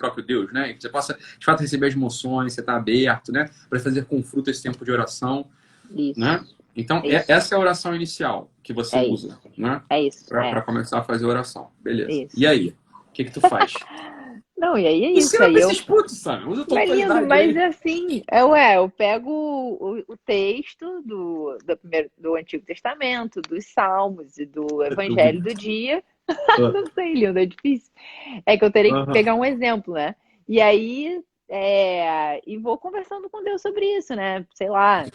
próprio Deus, né? Que você possa, de fato, receber as emoções, você está aberto, né? Para fazer com fruto esse tempo de oração, né? Isso, Então, isso, essa é a oração inicial que você é usa, isso, né? é isso, Para começar a fazer a oração. Beleza. E isso. aí? O que tu faz? Não, e aí é isso, Ensina aí pra eu... esses putos, sabe? Usa a tua Mas lindo, autoridade mas aí. assim, eu pego o texto do Antigo Testamento, dos Salmos e do É tudo Evangelho do isso. dia. Ah, Não sei, lindo, é difícil. É que eu terei que aham. pegar um exemplo, né? E aí, e vou conversando com Deus sobre isso, né? Sei lá,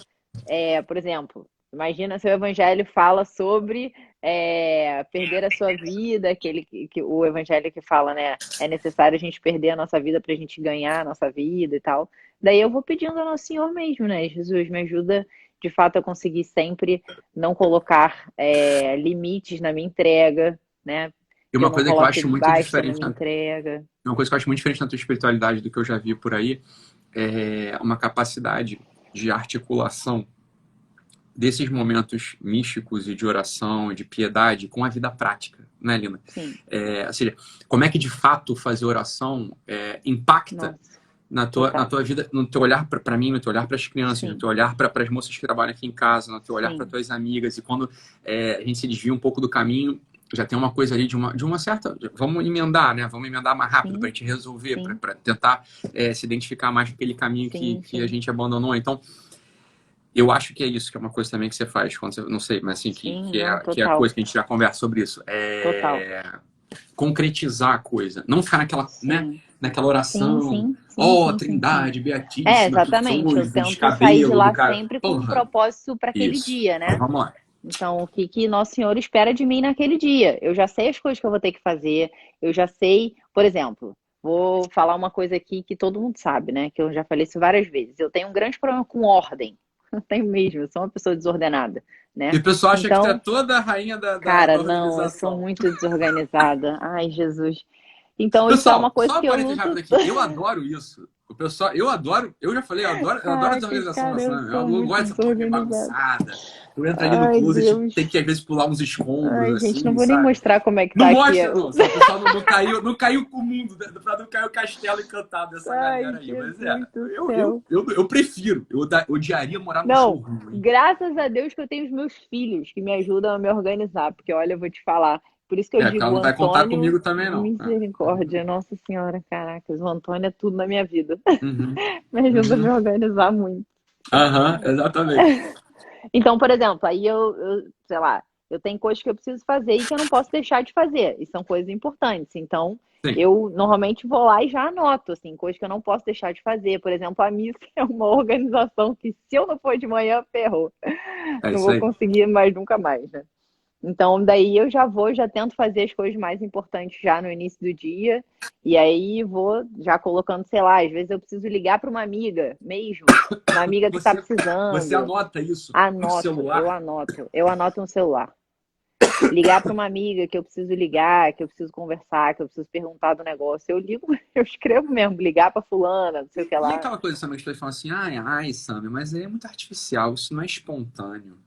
por exemplo, imagina se o Evangelho fala sobre perder a sua vida, o Evangelho que fala, né? É necessário a gente perder a nossa vida para a gente ganhar a nossa vida e tal. Daí eu vou pedindo ao Nosso Senhor mesmo, né? Jesus, me ajuda de fato a conseguir sempre não colocar limites na minha entrega, né? E Que eu uma não coisa que eu coloque acho muito basta na diferente, minha entrega. uma coisa que eu acho muito diferente na tua espiritualidade do que eu já vi por aí, é uma capacidade de articulação desses momentos místicos e de oração, de piedade, com a vida prática, né, Lina? Sim, Ou seja, como é que de fato fazer oração impacta nossa, na total. tua vida, no teu olhar para mim, no teu olhar para as crianças, no Sim, teu olhar para as moças que trabalham aqui em casa, no teu olhar para sim, tuas amigas. E quando a gente se desvia um pouco do caminho, já tem uma coisa ali de uma certa. Vamos emendar, né? Vamos emendar mais rápido para a sim, gente resolver, sim, para tentar se identificar mais com aquele caminho sim, que a sim, gente abandonou. Então, eu acho que é isso, que é uma coisa também que você faz, quando você, não sei, mas assim, sim, não, que é a total, coisa que a gente já conversa sobre isso. total. Concretizar a coisa. Não ficar naquela, né, Sim, naquela sim, oração, sim, sim, ó, sim, sim, sim. Trindade, Beatíssima, que Exatamente. Eu flui dos tento sair de cabelos do lá cara. sempre com um Porra, propósito para aquele isso. dia, né? Vamos lá. Então, o que que Nosso Senhor espera de mim naquele dia? Eu já sei as coisas que eu vou ter que fazer, eu já sei, por exemplo, vou falar uma coisa aqui que todo mundo sabe, né? Que eu já falei isso várias vezes. Eu tenho um grande problema com ordem. Eu tenho mesmo, eu sou uma pessoa desordenada, E né? o pessoal acha que tu é Então, toda a rainha cara, da não, eu sou organização. muito desorganizada. Ai, Jesus. Então, isso é uma Pessoal, coisa só um que eu parênteses rápido luto. aqui. Eu adoro isso. O pessoal, eu adoro, eu já falei, eu adoro a Caraca, desorganização da cara, eu Sam. sou Eu muito gosto dessa porra que é desorganizada. bagunçada. Tu entra ali no Ai, closet, Deus. tem que às vezes pular uns escombros Ai, gente, não assim, vou nem sabe? mostrar como é que Não tá aqui. mostra, não. O pessoal não caiu com o mundo, pra não cair o castelo encantado dessa Ai, galera aí. Mas Jesus do céu. eu prefiro. Odiaria morar num Não, showroom, hein? graças a Deus que eu tenho os meus filhos que me ajudam a me organizar, porque olha, eu vou te falar. Por isso que eu Porque ela digo, o não vai contar Antônio, comigo também, não. misericórdia, Nossa Senhora, caracas, o Antônio é tudo na minha vida. Uhum. Me ajuda a me Uhum. organizar muito. Aham, exatamente. Então, por exemplo, aí sei lá, eu tenho coisas que eu preciso fazer e que eu não posso deixar de fazer, e são coisas importantes. Então, Sim, eu normalmente vou lá e já anoto, assim, coisas que eu não posso deixar de fazer. Por exemplo, a missa é uma organização que, se eu não for de manhã, ferrou. é Não isso vou aí. conseguir mais nunca mais, né? Então, daí eu já tento fazer as coisas mais importantes já no início do dia. E aí vou já colocando, sei lá, às vezes eu preciso ligar para uma amiga mesmo, uma amiga que está Você precisando. anota isso no Anoto, celular? eu anoto no celular. Ligar para uma amiga que eu preciso ligar, que eu preciso conversar, que eu preciso perguntar do negócio. Eu ligo, eu escrevo mesmo, ligar para fulana, não sei o que E lá. aquela coisa também que as pessoas falam assim, ai, Sammy, mas aí é muito artificial, isso não é espontâneo.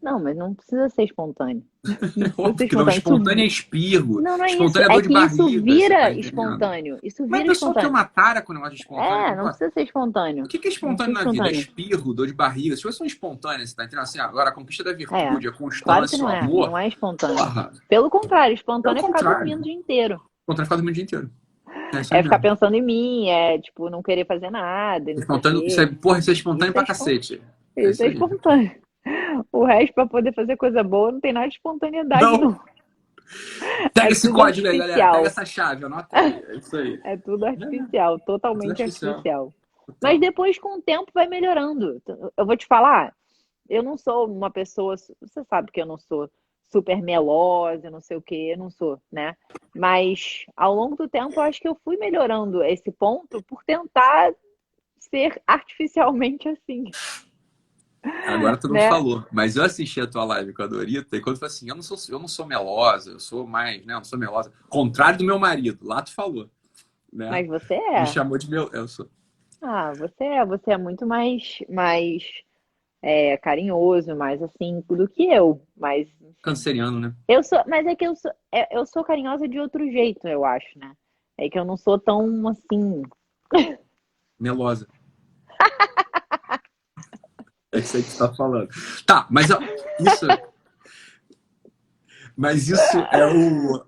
Não, mas não precisa ser espontâneo. Não É precisa ser óbvio que não, espontâneo. espontâneo é espirro, Não, não é isso. espontâneo é É dor de que isso barriga, você tá vira entendendo? espontâneo. Isso Mas o vira pessoal tem espontâneo. uma tara com o negócio de espontâneo. É, não precisa ser O espontâneo. que é Não espontâneo precisa ser na vida? É espontâneo. espirro, dor de barriga. Se fosse um espontâneo, você tá entendendo assim? Agora, a conquista da É, virtude, a claro que constância, o não é. amor, Não é espontâneo. porra, Pelo contrário, pelo espontâneo é ficar contrário. dormindo o dia inteiro. O contrário faz o dia inteiro. É isso aí É ficar mesmo. pensando em mim, é tipo, não querer fazer nada, não sei o Espontâneo, quê. isso é espontâneo Isso é pra espontâneo. cacete. É Isso isso é aí. espontâneo. O resto, para poder fazer coisa boa, não tem nada de espontaneidade, Não, não. pega É esse tudo código aí, galera. Pega artificial. essa chave, anota aí. É isso aí. É tudo É, artificial, é tudo totalmente artificial. artificial. Mas Total. depois, com o tempo, vai melhorando. Eu vou te falar, eu não sou uma pessoa. Você sabe que eu não sou super melosa, não sei o quê, eu não sou, né? Mas ao longo do tempo, eu acho que eu fui melhorando esse ponto por tentar ser artificialmente assim, Agora tu não né? falou, mas eu assisti a tua live com a Dorita e quando tu falou assim, eu não sou melosa, eu sou mais, né? Eu não sou melosa. Contrário do meu marido, lá tu falou, né? Mas você Me é. chamou de meu. Eu sou Ah, você é muito mais carinhoso, mais assim do que eu. Mas, enfim. canceriano, né? Mas é que eu sou carinhosa de outro jeito, eu acho, né? É que eu não sou tão assim. Melosa. É isso aí que você tá falando. Tá, mas ó, isso. Mas isso é o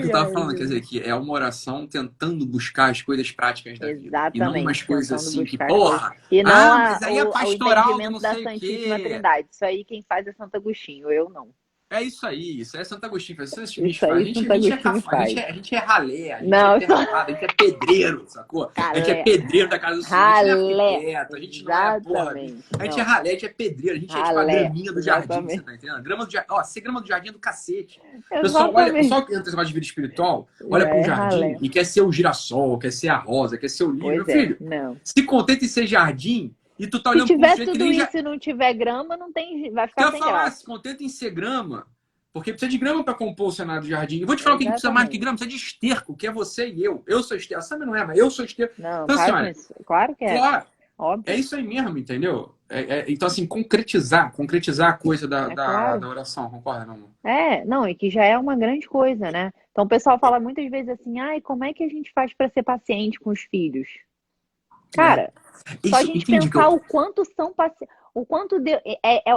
que eu Ai, tava ai, falando, quer dizer, gente. que é uma oração tentando buscar as coisas práticas da vida. E não umas Exatamente, coisas tentando assim que, buscar as coisas. porra, E não mas aí é o pastoral do entendimento não da sei o Santíssima quê. Trindade. Isso aí quem faz é Santo Agostinho, eu não. É isso aí é Santo Agostinho, isso a gente Isso faz. aí Santo A gente é Agostinho cafá, faz. a gente é ralé, a gente é Não, eu sou terrapado, a gente é pedreiro, sacou? A gente é ralé. pedreiro da casa do Senhor, a gente não é Ralé. arquiteto, a gente não é, porra, Exatamente. a gente é Não, ralé, a gente é pedreiro, a gente é tipo a ralé. graminha do jardim, você Exatamente. tá entendendo? Grama do jardim, ó, ser grama do jardim é do cacete. O Exatamente. pessoal que entra nesse negócio de vida espiritual, olha Já para um é jardim ralé. e quer ser o girassol, quer ser a rosa, quer ser o lírio. Meu Pois é, filho, não. se contenta em ser jardim e tu tá Se olhando pro tiver sujeito que tudo nem já. isso e não tiver grama, não tem, vai Então ficar eu sem falar, graça. se contenta em ser grama, porque precisa de grama para compor o cenário do jardim. E vou te falar o que precisa mais do que Exatamente. grama, precisa de esterco, que é você e eu. Eu sou esterco. A Samia não é, mas eu sou esterco. Não, Então, assim, para com olha, isso. Claro que é. claro, é Óbvio. isso aí mesmo, entendeu? Então, assim, concretizar a coisa É claro. da oração, concorda, não? É, não, e que já é uma grande coisa, né? Então o pessoal fala muitas vezes assim, ai, como é que a gente faz para ser paciente com os filhos? É. Cara, só a Isso, gente entendi que pensar eu. o quanto são pacientes, o quanto Deus,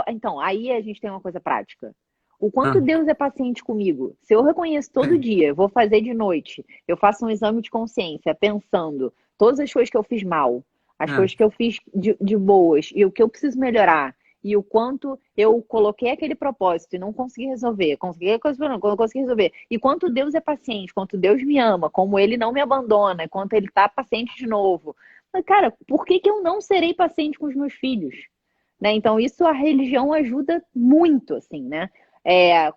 então, aí a gente tem uma coisa prática. O quanto Ah, Deus é paciente comigo. Se eu reconheço todo é, dia, eu vou fazer de noite, eu faço um exame de consciência, pensando todas as coisas que eu fiz mal, as é, coisas que eu fiz de boas e o que eu preciso melhorar. E o quanto eu coloquei aquele propósito e não consegui resolver, consegui a coisa, não consegui resolver. E quanto Deus é paciente, quanto Deus me ama, como Ele não me abandona, quanto Ele tá paciente de novo. Mas, cara, por que que eu não serei paciente com os meus filhos? Né? Então, isso a religião ajuda muito, assim, né?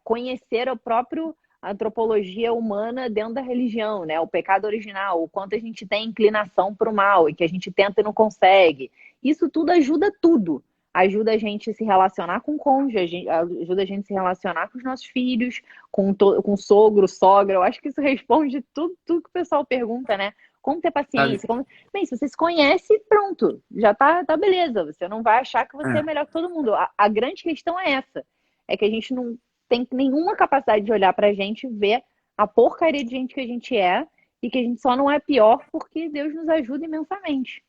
Conhecer o próprio antropologia humana dentro da religião, né? O pecado original, o quanto a gente tem inclinação para o mal e que a gente tenta e não consegue. Isso tudo ajuda tudo. Ajuda a gente a se relacionar com o cônjuge, ajuda a gente a se relacionar com os nossos filhos, com sogro, sogra. Eu acho que isso responde tudo que o pessoal pergunta, né? Como ter sabe? paciência? Bem, se você se conhece, pronto, já tá beleza. Você não vai achar que você é É. melhor que todo mundo. A grande questão é essa. É que a gente não tem nenhuma capacidade de olhar pra gente e ver a porcaria de gente que a gente é e que a gente só não é pior porque Deus nos ajuda imensamente.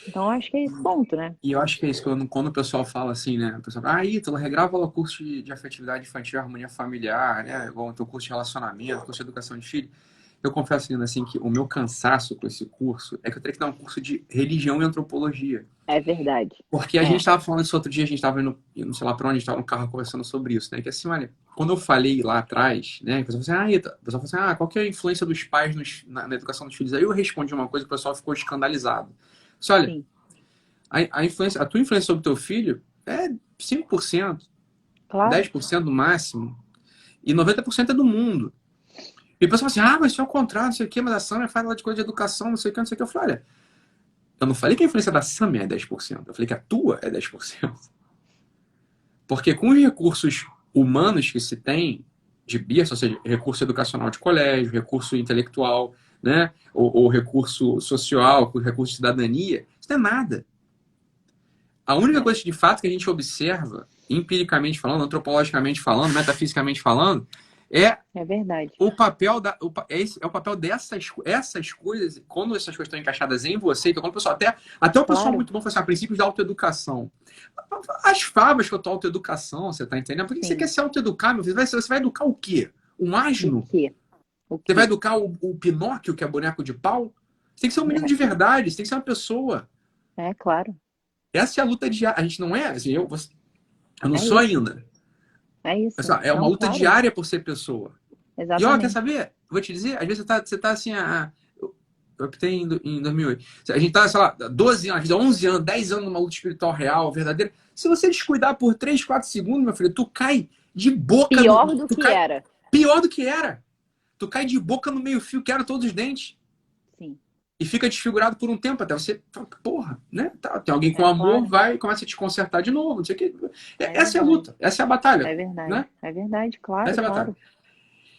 Então, acho que é esse ponto, né? E eu acho que é isso, quando o pessoal fala assim, né? O pessoal fala, Ítalo, regrava o curso de afetividade infantil e harmonia familiar, né? Igual o teu curso de relacionamento, curso de educação de filho. Eu confesso ainda assim que o meu cansaço com esse curso é que eu teria que dar um curso de religião e antropologia. É verdade. Porque a gente É, estava falando isso outro dia, a gente estava indo, não sei lá para onde, a gente estava no carro conversando sobre isso, né? Que assim, olha, quando eu falei lá atrás, né? O pessoal falou assim, o pessoal falou assim, qual que é a influência dos pais na educação dos filhos? Aí eu respondi uma coisa que o pessoal ficou escandalizado. Eu disse, olha, sim, a tua influência sobre o teu filho é 5%, claro. 10% no máximo, e 90% é do mundo. E o pessoal fala assim, mas isso é o contrário, não sei o quê, mas a Samia fala de coisa de educação, não sei o que, não sei o que. Eu falei, olha, eu não falei que a influência da Samia é 10%, eu falei que a tua é 10%. Porque com os recursos humanos que se tem de berço, ou seja, recurso educacional de colégio, recurso intelectual, né, ou recurso social, recurso de cidadania, isso não é nada. A única É, coisa de fato que a gente observa, empiricamente falando, antropologicamente falando, metafisicamente falando, é é verdade. o papel é o papel essas coisas, quando essas coisas estão encaixadas em você, então quando o pessoal, até o pessoal Claro, muito bom fala assim, princípios da autoeducação. As favas com a tua autoeducação, você tá entendendo? Por que você quer sim. se autoeducar, meu filho? Você vai educar o quê? Um O asno? quê? O Você vai quê? educar o Pinóquio, que é boneco de pau? Você tem que ser um menino de verdade, você tem que ser uma pessoa. Claro. Essa é a luta diária. A gente não é, assim, eu não É sou isso. ainda. É Mas, isso. é uma Não, luta claro. diária por ser pessoa. E ó, quer Exatamente. saber? Vou te dizer, às vezes você tá assim, eu optei em 2008. A gente tá, sei lá, 12 anos, 11 anos, 10 anos numa luta espiritual real, verdadeira. Se você descuidar por 3, 4 segundos, meu filho, tu cai de boca Pior do tu que cai era. pior do que era. Tu cai de boca no meio-fio, quebra todos os dentes. Sim. E fica desfigurado por um tempo, até você, porra, né? Tá, tem alguém com É amor, claro. vai e começa a te consertar de novo, não sei o quê. É Essa é a verdade. luta, essa é a batalha, É verdade. né? É verdade. Claro, Essa é a batalha. claro.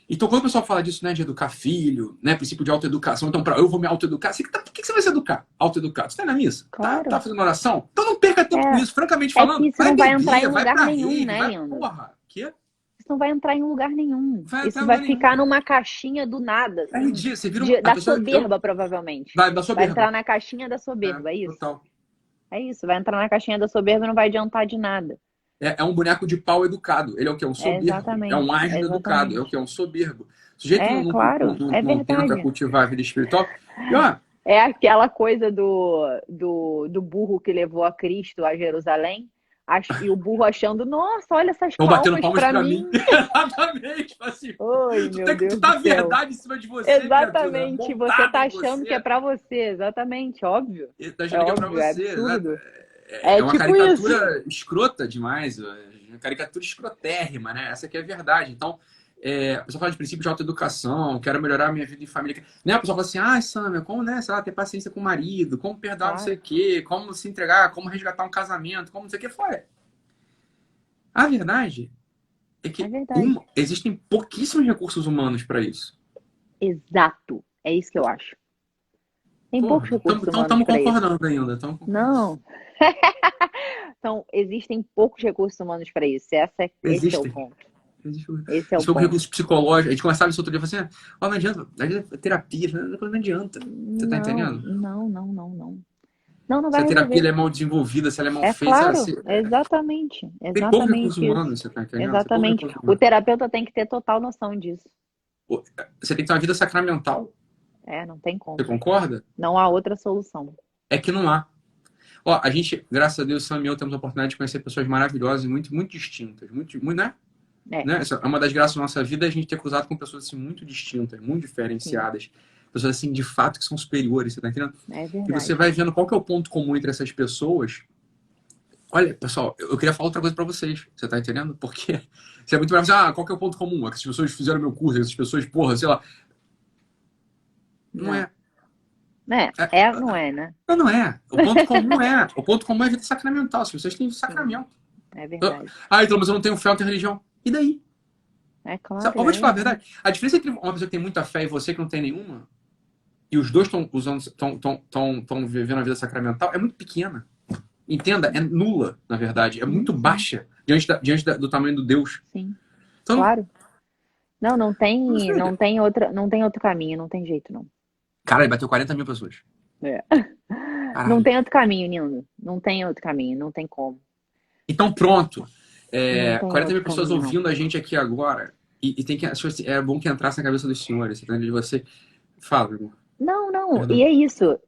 Então, quando o pessoal fala disso, né, de educar filho, né, princípio de autoeducação, então, eu vou me autoeducar, por que você vai se educar? Autoeducado. Você tá na missa? Tá Claro. fazendo oração? Então não perca tempo com isso, francamente É falando. que isso Vai não vai entrar em beber, vai lugar pra nenhum, rave, né, vai, lindo? porra, que? isso não vai entrar em lugar nenhum. Vai Isso entrar vai lugar nenhum, ficar cara. numa caixinha do nada, É assim, ridículo. Você vira a da pessoa. soberba, provavelmente. Da Vai entrar soberba. na caixinha da soberba, é isso? Total. É isso, vai entrar na caixinha da soberba e não vai adiantar de nada. É um boneco de pau educado. Ele é o quê? Um É soberbo. É um exatamente, asno educado. É o exatamente. quê? Um soberbo. O sujeito É, claro, é não tenta verdade. cultivar a vida espiritual. E, ó, É aquela coisa do burro que levou a Cristo a Jerusalém, e o burro achando, nossa, olha essas estão batendo palmas palmas para pra mim. mim. Exatamente. Tipo assim, Oi, meu tu Deus tá do a céu. verdade em cima de você, criatura. Exatamente, você Montada tá em achando que é você. pra você, exatamente, óbvio. Ele tá É achando que é pra óbvio, é você. Exato. absurdo. É É uma tipo isso. caricatura escrota demais. Uma caricatura escrotérrima, né? Essa aqui é a verdade. Então, a pessoa fala de princípio de autoeducação, quero melhorar a minha vida em família. Né? A pessoa fala assim, Samia, como, né, sei lá, ter paciência com o marido, como perdoar não sei o Claro, quê, como se entregar, como resgatar um casamento, como não sei o quê. Fora. A verdade é é que verdade. existem pouquíssimos recursos humanos para isso. Exato. É isso que eu acho. Tem poucos Porra, recursos então humanos estamos para isso. concordando ainda. Tamo concordando. Não. Então, existem poucos recursos humanos para isso. Esse é o Existem. ponto. Existe Esse é o pouco ponto. recurso psicológico. A gente conversava isso outro dia, falou assim, não adianta, terapia, não adianta. Você tá Não, entendendo? não, não, não, não. Não, não Se vai a terapia resolver. ela é mal desenvolvida, se ela é mal É feita, claro, exatamente, tem pouco recurso exatamente isso. humano, você tá entendendo? Tem pouco Exatamente. recurso O humano. terapeuta tem que ter total noção disso. Você tem que ter uma vida sacramental. É, não tem Você como. concorda? Não há outra solução. É que não há. Ó, a gente, graças a Deus, Sam e eu temos a oportunidade de conhecer pessoas maravilhosas e muito, muito distintas. Muito, né? É, Essa é uma das graças da nossa vida, a gente ter cruzado com pessoas assim, muito distintas, muito sim, diferenciadas. Pessoas assim, de fato, que são superiores, você tá entendendo? é E você verdade. vai vendo qual que é o ponto comum entre essas pessoas. Olha, pessoal, eu queria falar outra coisa pra vocês, você tá entendendo? Porque você é muito mais qual que é o ponto comum? É que essas pessoas fizeram meu curso, essas pessoas, porra, sei lá. Não Não. é. Não é, né? Não é. O ponto comum é a vida sacramental. As pessoas têm Sim, sacramento. é verdade. Então, mas eu não tenho fé, eu tenho religião. E daí? É Eu claro, vou é te falar a verdade. verdade. A diferença entre uma pessoa que tem muita fé e você que não tem nenhuma, e os dois estão vivendo a vida sacramental, é muito pequena. Entenda? É nula, na verdade. É Sim, muito sim, baixa do tamanho do Deus. sim. Então, Claro. Não, não sei. não tem outro caminho, não tem jeito, não. Cara, ele bateu 40 mil pessoas. É. Não Caralho. tem outro caminho, Nino. Não tem outro caminho, não tem como. Então, pronto. Não tem 40 outro mil pessoas caminho, não. ouvindo a gente aqui agora. E tem que. É bom que entrasse na cabeça dos senhores. Você tá entendendo? Você. Fala, irmão. Não, não, e Perdão. é isso.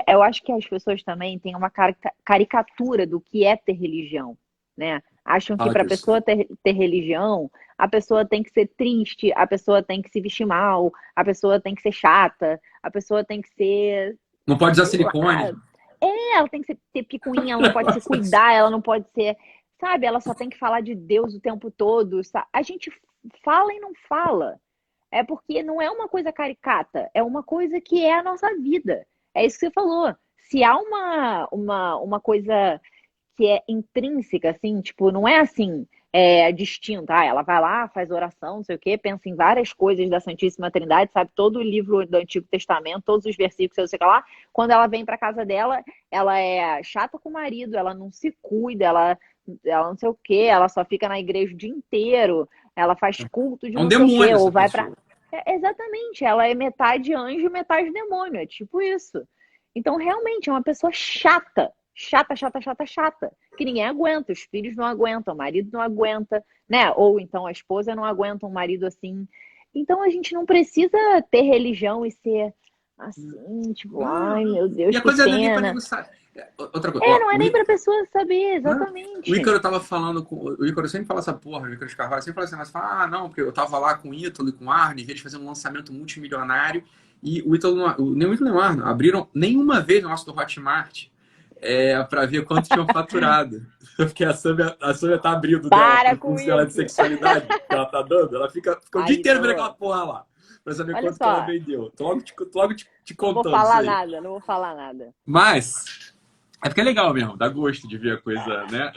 Eu acho que as pessoas também têm uma caricatura do que é ter religião, né? Acham que Fala para a disso. pessoa ter religião, a pessoa tem que ser triste, a pessoa tem que se vestir mal, a pessoa tem que ser chata, a pessoa tem que ser, Não pode usar sei lá, silicone. ela tem que ter picuinha, ela não pode se cuidar, ela não pode ser, sabe? Ela só tem que falar de Deus o tempo todo. A gente fala e não fala. É porque não é uma coisa caricata, é uma coisa que é a nossa vida. É isso que você falou. Se há uma coisa que é intrínseca, assim, tipo, não é assim, distinta. Ela vai lá, faz oração, não sei o quê, pensa em várias coisas da Santíssima Trindade, sabe todo o livro do Antigo Testamento, todos os versículos, não sei o que lá. Quando ela vem para casa dela, ela é chata com o marido, ela não se cuida, ela não sei o quê, ela só fica na igreja o dia inteiro, ela faz culto de É um não sei o quê, demônio ou essa vai para. pessoa. Exatamente, ela é metade anjo, metade demônio, é tipo isso. Então, realmente, é uma pessoa chata, chata, chata, chata, chata, que ninguém aguenta, os filhos não aguentam, o marido não aguenta, né? Ou então a esposa não aguenta um marido assim. Então, a gente não precisa ter religião e ser assim, tipo, Não, ai não. meu E Deus, a que coisa não é nem pra pena. nego saber. Outra coisa, ó, Não é nem pra pessoa saber, não, o exatamente. Ícaro tava falando com. O Ícaro sempre fala essa porra, o Ícaro de Carvalho sempre fala assim, mas fala, não, porque eu tava lá com o Ítalo e com o Arne, eles fazer um lançamento multimilionário, e o Ítalo, nem o Ítalo nem o Arne, abriram nenhuma vez o nosso do Hotmart pra ver quanto tinham faturado. Porque a Sâmia tá abrindo dela Para pro com curso dela de isso. sexualidade que ela tá dando, ela fica o dia Aí, inteiro vendo Ítalo, aquela porra lá, pra saber olha quanto que ela só, vendeu. Tô logo te não vou contando isso falar aí. nada, não vou falar nada. Mas, é porque é legal mesmo, dá gosto de ver a coisa, né?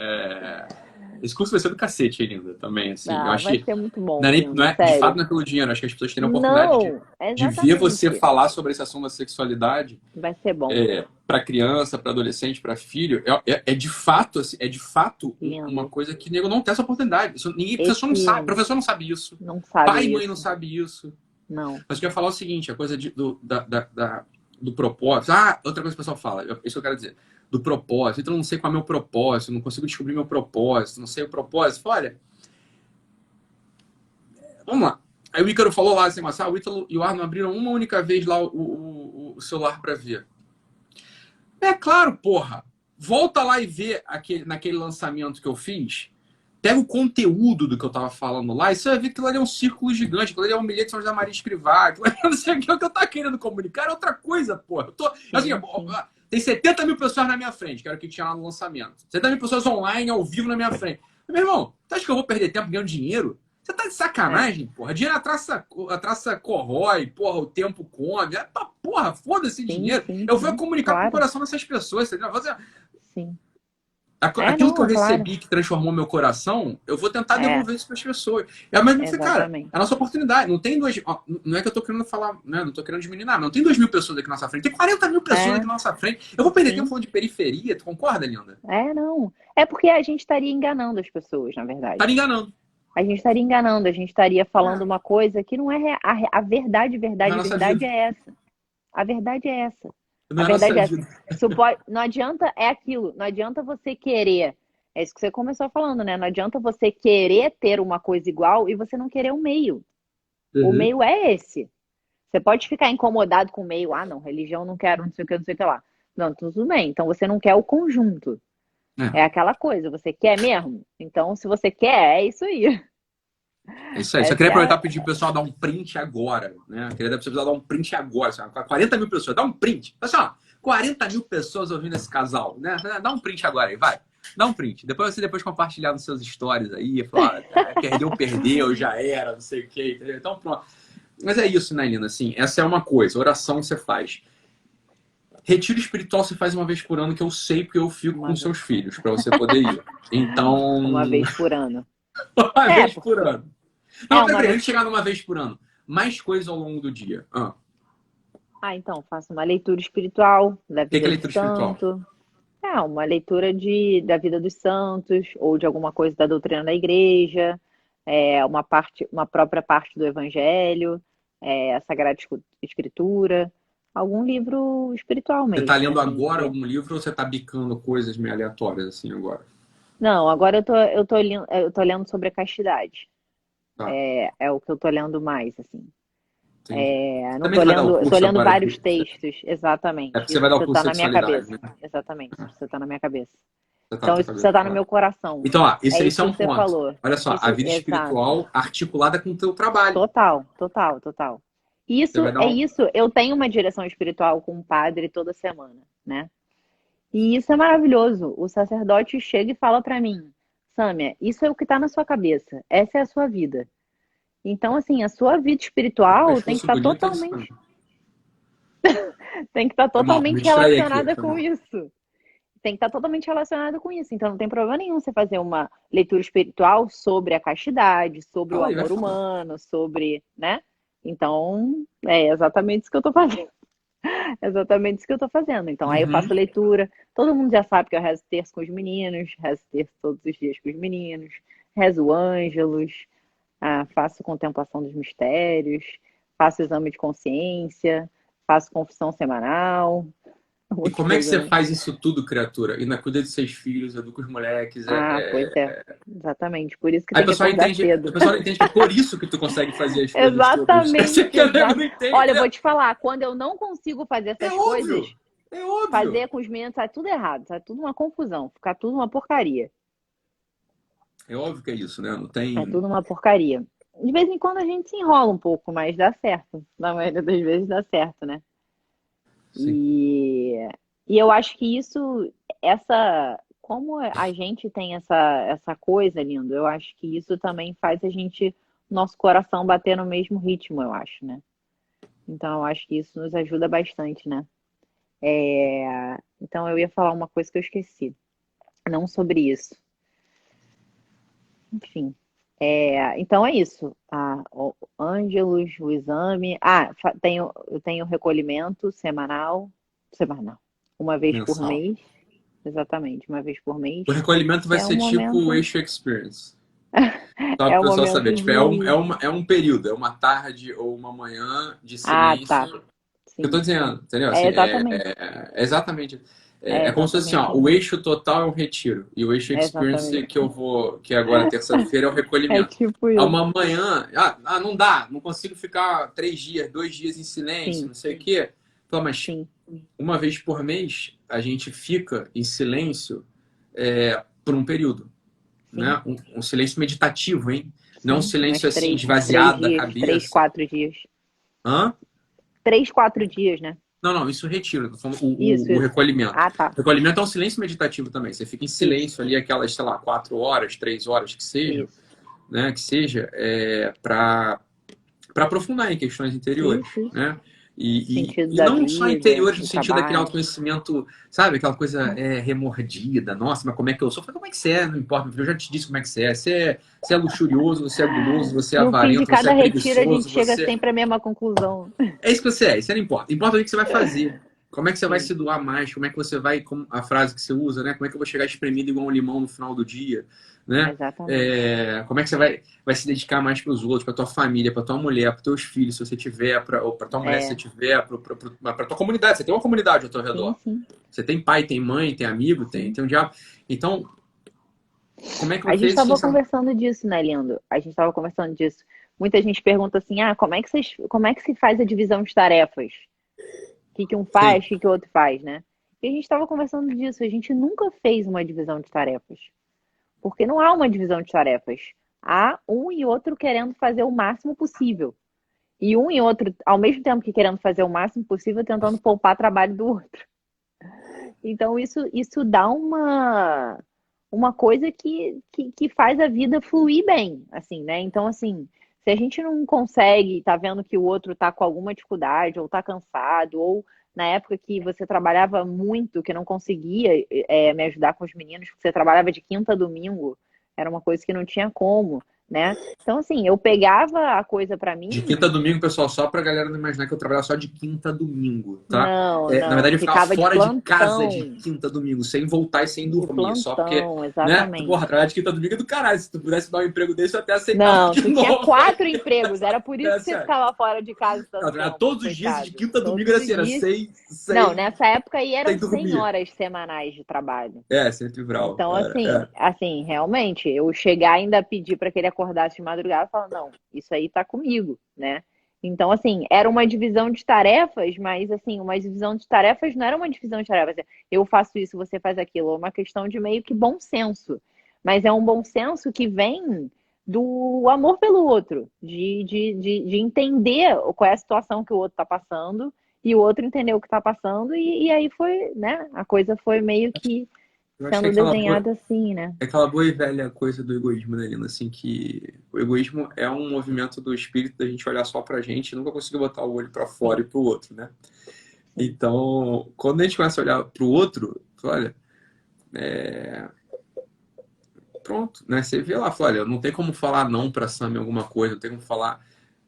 Esse curso vai ser do cacete ainda também, assim. Eu Ah, acho vai que ser muito bom, não é, lindo, de fato sério. não é pelo dinheiro. Acho que as pessoas terem a oportunidade Não, de ver você exatamente. falar sobre esse assunto da sexualidade Vai ser bom. para criança, para adolescente, para filho. É de fato, assim, uma Lindo. coisa que nego não tem essa oportunidade. Professor não sabe, Esse professor não sabe isso. não sabe Pai e mãe não isso. sabe isso. Não. Mas eu queria falar o seguinte, a coisa do propósito. Ah, outra coisa que o pessoal fala, isso que eu quero dizer. Do propósito. Então, eu não sei qual é o meu propósito, não consigo descobrir meu propósito, não sei o propósito. Olha, vamos lá. Aí o Ícaro falou lá assim, mas o Ítalo e o Arno abriram uma única vez lá o celular para ver. É claro, porra. Volta lá e vê naquele lançamento que eu fiz. Pega o conteúdo do que eu tava falando lá e você vai ver que aquilo ali é um círculo gigante, aquilo ali é um bilhete de São José Maria Escrivá, aquilo ali não sei o que eu tava querendo comunicar, é outra coisa, porra. Assim, Sim, sim. tem 70 mil pessoas na minha frente, que era o que tinha lá no lançamento. 70 mil pessoas online, ao vivo na minha frente. Meu irmão, você acha que eu vou perder tempo ganhando dinheiro? Você tá de É. sacanagem, porra. Dinheiro a traça corrói, porra, o tempo come. Porra, foda-se Sim, dinheiro. sim, Eu vou sim. comunicar com o Claro. coração dessas pessoas, entendeu? Sim. É, Aquilo que eu não, claro. recebi que transformou meu coração, eu vou tentar É, devolver isso para as pessoas. É ao mesmo tempo, cara, é a exatamente. nossa oportunidade. Não tem dois. Não é que eu tô querendo falar, né? Não tô querendo diminuir nada. Não tem 2 mil pessoas aqui na nossa frente. Tem 40 mil pessoas aqui É, na nossa frente. Eu vou perder tempo sim. falando de periferia, tu concorda, Linda? É, não. É porque a gente estaria enganando as pessoas, na Tá me verdade. enganando. A gente estaria enganando, a gente estaria falando É, uma coisa que não é a verdade, na verdade, nossa verdade vida. é essa. A verdade é essa. Não A é a nossa verdade é essa. vida. Não adianta, é aquilo, não adianta você querer. É isso que você começou falando, né? Não adianta você querer ter uma coisa igual e você não querer o meio. O Uhum. meio é esse. Você pode ficar incomodado com o meio, ah, não, religião não quero, não sei o que, não sei o que lá. Não, tudo bem. Então você não quer o conjunto. É, É aquela coisa, você quer mesmo? Então, se você quer, é isso aí. é isso aí. Só Essa queria é aproveitar a... e pedir pro pessoal dar um print agora, né? Queria dar dar um print agora. Assim, 40 mil pessoas, dá um print. Pessoal, 40 mil pessoas ouvindo esse casal, né? Dá um print agora aí, vai. Dá um print. Depois você compartilhar nos seus stories aí, falar, perdeu, já era, não sei o quê. Entendeu? Então, pronto. Mas é isso, né, Lina? Assim, essa é uma coisa. Oração você faz. Retiro espiritual você faz uma vez por ano, que eu sei porque eu fico com uma vez, seus filhos, para você poder ir. Então, uma vez por ano. uma É, vez por porque ano. é Não, uma peraí, vez. antes de chegar numa vez por ano, mais coisas ao longo do dia. O Ah, então, faço uma leitura espiritual da que é vida do leitura espiritual? santo. É, uma leitura da vida dos santos, ou de alguma coisa da doutrina da igreja, uma própria parte do evangelho, a Sagrada Escritura, algum livro espiritual Você está mesmo, lendo assim. agora algum livro ou você está bicando coisas meio aleatórias assim agora? Não, agora eu tô lendo sobre a castidade. Tá, É o que eu tô lendo mais, assim. entendi. Não Também tô tu vai dar o lendo, eu tô curso lendo agora vários textos, é exatamente. porque você Isso vai dar o precisa curso estar de na minha sexualidade, cabeça. né? Exatamente, isso precisa estar na minha cabeça. Você tá na Então, tua isso precisa cabeça. estar no Tá. meu coração. Então, ó, É isso isso é que um você ponto. falou. Olha só, Isso, a vida exato. espiritual articulada com o teu trabalho. Total, total, total. Você Isso vai dar é um. isso. Eu tenho uma direção espiritual com um padre toda semana, né? E isso é maravilhoso. O sacerdote chega e fala pra mim, Sâmia, isso é o que tá na sua cabeça. Essa é a sua vida. Então, assim, a sua vida É espiritual esforço bonito, é isso. tem que estar Foi mal, me totalmente distraí aqui. relacionada Foi com mal. isso. Tem que estar totalmente relacionada com isso. Então, não tem problema nenhum você fazer uma leitura espiritual sobre a castidade, sobre o Fala aí, vai amor falar. humano, sobre, né? Então, é exatamente isso que eu tô fazendo. É exatamente isso que eu tô fazendo. Então, aí eu Uhum. faço leitura. Todo mundo já sabe que eu rezo terço com os meninos, rezo terço todos os dias com os meninos, rezo ângelos, faço contemplação dos mistérios, faço exame de consciência, faço confissão semanal, um E monte de como é que coisa, você né? faz isso tudo, criatura? Ainda cuida de 6 filhos, educa os moleques. Pois é. Exatamente. Por isso que Aí tem que acordar o cedo. pessoal não entende que é por isso que tu consegue fazer as coisas todas. Você Exatamente, que não exato. entende. Olha, eu vou te falar, quando eu não consigo fazer É essas óbvio. coisas, É óbvio. fazer com os meninos sai tudo errado, sai tudo uma confusão, fica tudo uma porcaria. É óbvio que é isso, né? Não É tem. tudo uma porcaria. De vez em quando a gente se enrola um pouco, mas dá certo. Na maioria das vezes dá certo, né? Sim. E, e eu acho que como a gente tem essa coisa, lindo, eu acho que isso também faz nosso coração bater no mesmo ritmo, eu acho, né? Então eu acho que isso nos ajuda bastante, né? Então eu ia falar uma coisa que eu esqueci, não sobre isso. Enfim. Então é isso. O Ângelus, o exame. Eu tenho recolhimento semanal, uma vez por Mensal. mês, exatamente, uma vez por mês, O recolhimento que vai ser tipo o Eixo Experience. Só para é o o pessoal saber. momento Tipo, de. é um período, é uma tarde ou uma manhã de Ah, tá. silêncio. Eu tô Sim, sim. dizendo, entendeu? É Assim, exatamente. é exatamente. É É como se fosse assim, ó, exatamente o isso. eixo total é um retiro. E o eixo É experience exatamente. que eu vou, que agora é terça-feira, é o É recolhimento. tipo É isso. uma manhã, não dá, não consigo ficar 3 dias, 2 dias em silêncio, Sim, não sei o quê. Fala, mas sim, uma vez por mês a gente fica em silêncio por um período, sim, né? Um silêncio meditativo, hein? Não um sim. silêncio assim, Uns três esvaziado da dias, três, cabeça. 4 dias. Hã? 3, 4 dias, né? Não, isso retiro. Tô falando Isso, o isso. recolhimento. Ah, tá. O recolhimento é um silêncio meditativo também. Você fica em Isso, silêncio ali, aquelas, sei lá, 4 horas, 3 horas que sejam, isso. né? Que seja, para aprofundar em questões interiores, Isso, isso. né? Sentido E da não só vida, interiores no do sentido daquele trabalho. autoconhecimento, sabe? Aquela coisa remordida. Nossa, mas como é que eu sou? Como é que você é? Não importa, eu já te disse como é que você é. Você é luxurioso, você é guloso, você é No fim de avarento, você é cada retiro, a gente preguiçoso, chega você... sempre à mesma conclusão. É isso que você é, isso não importa. Importa o que você vai fazer. Como é que você vai Sim, se doar mais? Como é que você vai, como a frase que você usa, né? Como é que eu vou chegar espremido igual um limão no final do dia, né? exatamente. Como é que você vai se dedicar mais para os outros, para tua família, para tua mulher, para teus filhos, se você tiver, ou para tua mulher, se você É, tiver, para tua comunidade. Você tem uma comunidade ao teu sim, redor. sim, Você tem pai, tem mãe, tem amigo, sim. tem um diabo. Então, como é que A gente você se estava conversando disso, né, Lindo? A gente estava conversando disso. Muita gente pergunta assim, como é que se faz a divisão de tarefas? O que que um Sim. faz, o que que o outro faz, né? E a gente estava conversando disso. A gente nunca fez uma divisão de tarefas. Porque não há uma divisão de tarefas. Há um e outro querendo fazer o máximo possível. E um e outro, ao mesmo tempo que querendo fazer o máximo possível, tentando poupar trabalho do outro. Então, isso dá uma coisa que faz a vida fluir bem, assim, né? Então, assim, se a gente não consegue, tá vendo que o outro tá com alguma dificuldade, ou tá cansado, ou na época que você trabalhava muito, que não conseguia me ajudar com os meninos, porque você trabalhava de quinta a domingo, era uma coisa que não tinha como, né? Então, assim, eu pegava a coisa pra De quinta mim. a domingo, pessoal, só pra galera não imaginar que eu trabalhava só de quinta a domingo, tá? Não, Na não, verdade, eu ficava ficava de fora de casa de plantão, quinta a domingo, sem voltar e sem de dormir, só porque, plantão, né? Porra, exatamente. trabalhar de quinta a domingo é do caralho. Se tu pudesse dar um emprego desse, eu até aceitava Não, de tu tinha novo. 4 empregos, era por isso É que você sério. ficava fora de casa Eu tanto trabalhava tempo, todos os dias e de coitado. quinta a domingo Todos era os assim, era dias. sem, Não, sem, nessa época aí eram sem 100 dormir. horas semanais de trabalho. Sempre bravo. Então, assim, realmente, eu chegar e ainda pedir para que ele acordasse de madrugada, eu falo, não, isso aí tá comigo, né? Então, assim, era uma divisão de tarefas, mas, assim, uma divisão de tarefas não era uma divisão de tarefas. Eu faço isso, você faz aquilo. É uma questão de meio que bom senso. Mas é um bom senso que vem do amor pelo outro, de entender qual é a situação que o outro está passando e o outro entender o que está passando, e aí foi, né? A coisa foi meio que Eu acho que sendo desenhada assim, né? é aquela boa e velha coisa do egoísmo, né, Lina? Assim, que o egoísmo é um movimento do espírito da gente olhar só pra gente e nunca conseguir botar o olho pra fora Sim, e pro outro, né? sim. Então, quando a gente começa a olhar pro outro, olha, pronto, né? Você vê lá, fala, olha, não tem como falar não pra Sam em alguma coisa, não tem como falar.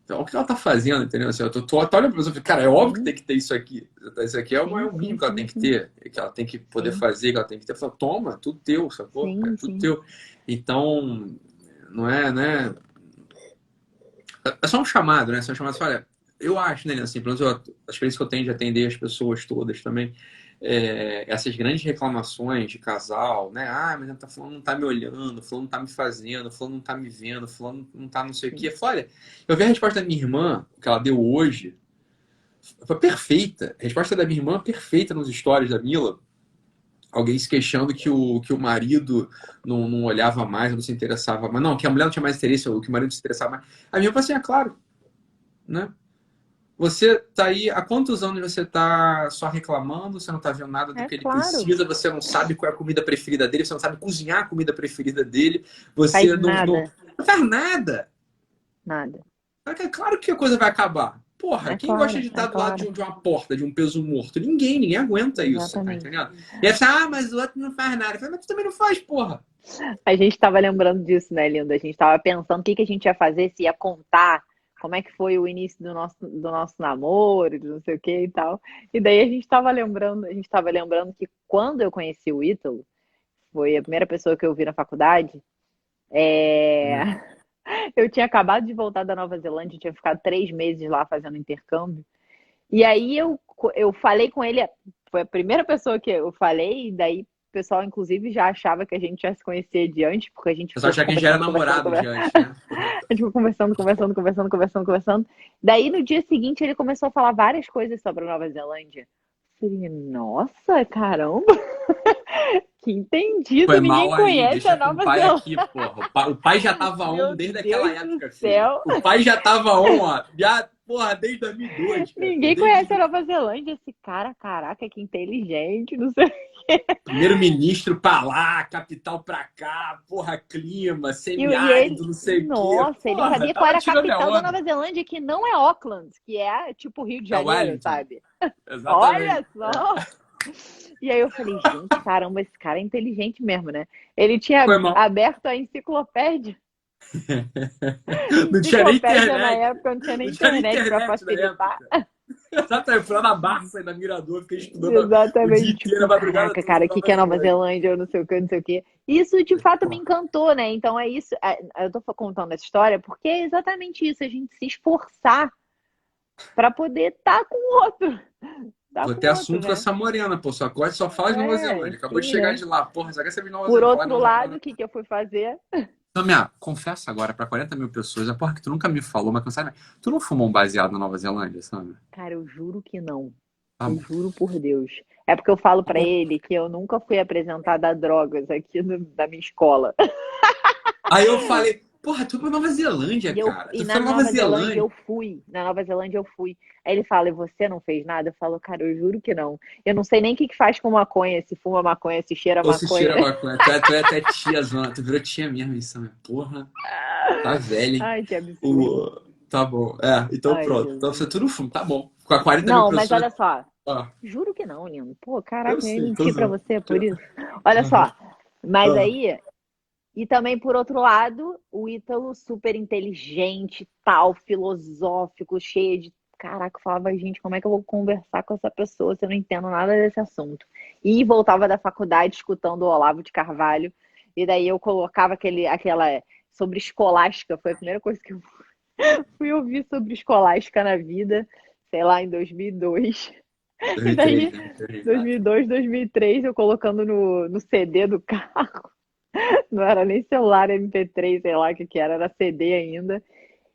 Então, o que ela tá fazendo, entendeu? Assim, eu tô olhando pra pessoa e falo, cara, é óbvio que Sim, tem que ter isso aqui. Isso aqui é sim, o mínimo sim, que ela sim, tem que sim. ter, que ela tem que poder Sim, fazer, que ela tem que ter. Fala, toma, tudo teu, sacou? É sim, tudo sim. teu. Então, não é, né? É só um chamado, né? Só um chamado, olha, eu acho, né, assim, pelo menos a experiência que eu tenho de atender as pessoas todas também, essas grandes reclamações de casal, né? Ah, mas fulano não tá me olhando, fulano não tá me fazendo, fulano não tá me vendo, fulano não tá não sei o quê. Sim. Eu falei, olha, eu vi a resposta da minha irmã, que ela deu hoje, foi perfeita. A resposta da minha irmã perfeita nos stories da Mila. Alguém se queixando que o marido não olhava mais, não se interessava mais. Não, que a mulher não tinha mais interesse, ou que o marido se interessava mais. A minha irmã falou assim, é claro, né? Você tá aí, há quantos anos você tá só reclamando, você não tá vendo nada do É que ele claro. precisa, você não sabe qual é a comida preferida dele, você não sabe cozinhar a comida preferida dele, Faz você não nada, faz nada. nada. É claro que a coisa vai acabar. porra, É quem gosta de claro, estar é do lado claro. de uma porta, de um peso morto? Ninguém aguenta isso, tá Exatamente. entendendo? E aí você, ah, mas o outro não faz nada. Eu falei, mas tu também não faz, porra. A gente estava lembrando disso, né, Linda? A gente estava pensando o que que a gente ia fazer, se ia contar como é que foi o início do nosso namoro, de não sei o que e tal. E daí a gente estava lembrando que quando eu conheci o Ítalo, foi a primeira pessoa que eu vi na faculdade, é, Hum. eu tinha acabado de voltar da Nova Zelândia, tinha ficado 3 meses lá fazendo intercâmbio. E aí eu falei com ele, foi a primeira pessoa que eu falei, e daí o pessoal, inclusive, já achava que a gente já se conhecia de antes, porque a gente Eu só ficou achava que a gente já era conversando, conversando, namorado de conversando. antes, né? A gente ficou conversando, conversando, conversando, conversando, conversando. Daí, no dia seguinte, ele começou a falar várias coisas sobre a Nova Zelândia. Eu falei, nossa, caramba, que entendido, Foi ninguém mal aí, conhece a deixa com o Nova pai Zelândia. aqui, porra. O pai já tava on Meu desde aquela Deus do época, filho. céu. O pai já tava on, ó. Já, porra, desde 2002, cara. Ninguém conhece a Desde Nova Zelândia. Esse cara, caraca, que inteligente, não sei. primeiro-ministro pra lá, capital pra cá, porra, clima, E ele, semiárido, não sei o quê. nossa, ele Porra, sabia qual tava era a tirando a capital da onda. Nova Zelândia, que não é Auckland, que é tipo Rio de É Janeiro, Wellington. sabe? Exatamente. Olha só! E aí eu falei, gente, caramba, esse cara é inteligente mesmo, né? Ele tinha Foi mal. aberto a enciclopédia. Não tinha nem Enciclopédia na internet. época, não tinha nem Não tinha nem internet para internet na facilitar. época. Exatamente, fui lá na Barça, na Mirador, fiquei estudando o dia Exatamente, inteiro, a tipo, madrugada caraca, toda cara, na o que Nova que é Nova Zelândia. Zelândia, eu não sei o que, não sei o que. Isso de fato me encantou, né? Então é isso, eu tô contando essa história porque é exatamente isso, a gente se esforçar para poder estar com o outro, tá Vou com ter o outro, assunto com né? essa morena, pô. Só fala de Nova É, Zelândia. Acabou de sim, chegar né? de lá. Porra, só quer saber de Nova Por Zelândia. Falar outro Nova lado, Zelândia. o que que eu fui fazer? Samia, confessa agora pra 40 mil pessoas. A porra que tu nunca me falou, mas que não sabe. Tu não fumou um baseado na Nova Zelândia, Samia? Cara, eu juro que não. Tá Eu bom. juro por Deus. É porque eu falo Tá pra bom. ele que eu nunca fui apresentada a drogas aqui da minha escola. Aí eu falei, porra, tu foi pra Nova Zelândia, E, eu, cara. e Tu na foi pra Nova Nova Zelândia Zelândia. eu fui. Na Nova Zelândia eu fui. Aí ele fala, e você não fez nada? Eu falo, cara, eu juro que não. Eu não sei nem o que que faz com maconha, se fuma maconha, se cheira Ou se cheira maconha. maconha. Tu é até tia, zona. Tu virou tia mesmo, isso, Samia. Porra, tá velho, hein? Ai, que absurdo. O... Tá bom. É, então Ai, pronto. Então você Jesus. tudo fumo, tá bom. Com a 40 mil Não, mas pessoas. olha só. Ó, Juro que não, Nino. Pô, eu caraca, eu ia sei, tô mentir pra zoando. você por isso. Olha Aham. só. Mas Ah. aí, e também, por outro lado, o Ítalo super inteligente, tal, filosófico, cheio de. Caraca, eu falava, gente, como é que eu vou conversar com essa pessoa se eu não entendo nada desse assunto? E voltava da faculdade escutando o Olavo de Carvalho, e daí eu colocava aquela sobre escolástica, foi a primeira coisa que eu fui ouvir sobre escolástica na vida, sei lá, em 2002. E 2003, daí, 2003, exato. 2002, 2003, eu colocando no CD do carro. Não era nem celular MP3, sei lá o que que era CD ainda.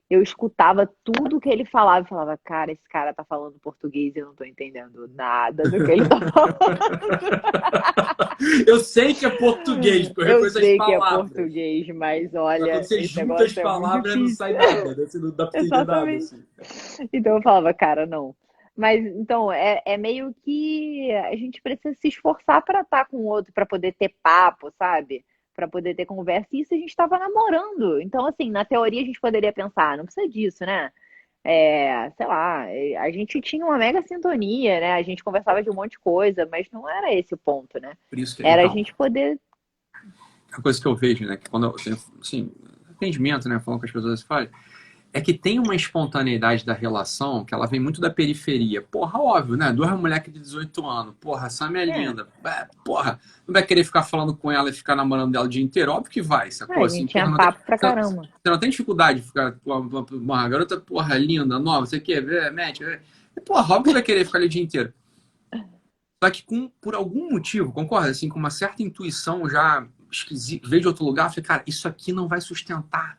Eu escutava tudo que ele falava e falava, cara, esse cara tá falando português e eu não tô entendendo nada do que ele tá falando. Eu sei que é português, porque eu Eu reconheço as sei que é palavras. português, mas Mas quando olha, você esse junta as negócio é muito palavras, não sai difícil. nada, né? Você não dá pra entender nada, Exatamente. assim. Então eu falava, cara, não. Mas então é meio que a gente precisa se esforçar para estar com o outro, para poder ter papo, sabe? Para poder ter conversa. E isso a gente estava namorando. Então, assim, na teoria a gente poderia pensar, não precisa disso, né? Sei lá, a gente tinha uma mega sintonia, né? A gente conversava de um monte de coisa, mas não era esse o ponto, né? Por isso que, Era a então, gente poder. a coisa que eu vejo, né, que quando eu tenho, assim, atendimento, né, falando com as pessoas, falam, é que tem uma espontaneidade da relação que ela vem muito da periferia. Porra, óbvio, né? Duas moleques de 18 anos. Porra, a Sam é É, linda. Porra, não vai querer ficar falando com ela e ficar namorando dela o dia inteiro? Óbvio que vai, sacou? a Assim, gente tinha porra, não tem, papo pra caramba. você não tem dificuldade de ficar com uma garota, porra, linda, nova, você quer ver, mete. Porra, óbvio que vai querer ficar ali o dia inteiro. Só que por algum motivo, concorda? Assim, com uma certa intuição já esquisita, veio de outro lugar, eu falei, cara, isso aqui não vai sustentar